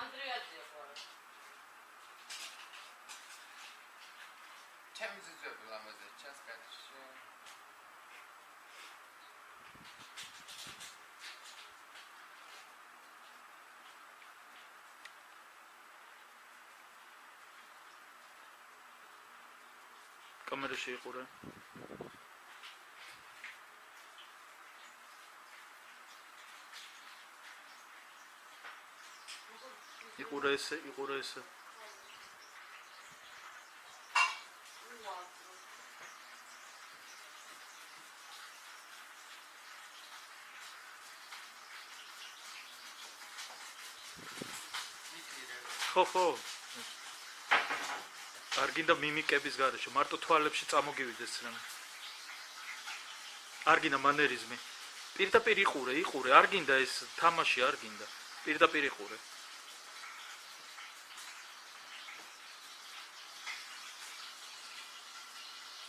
ანდრეაძეა ხარ. ჩემი ძუძები ლამაზე ჩანს კაცში. კამერა შეიყურე. იყურე ესე. ხო. არ გინდა მიმიკების გარეშე, მარტო თვალებში წამოგივიდეს რა. არ გინდა მანერიზმი. პირდაპირ იყურე, არ გინდა ეს თამაში, არ გინდა. პირდაპირ იყურე.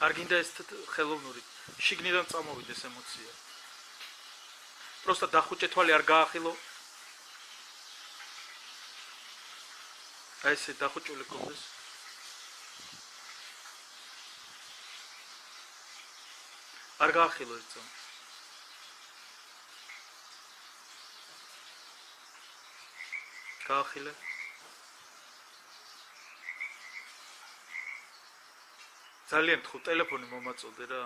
არ გინდა ეს ხელოვნური, შიგნიდან წამოვიდეს ემოცია. პროსტა დახუჭე თვალი არ გაახილო. აი ესე დახუჭული გქონდეს. არ გაახილო ეს წამ. გაახილე. ძალიან თხუ ტელეფონი მომაწოდე რა.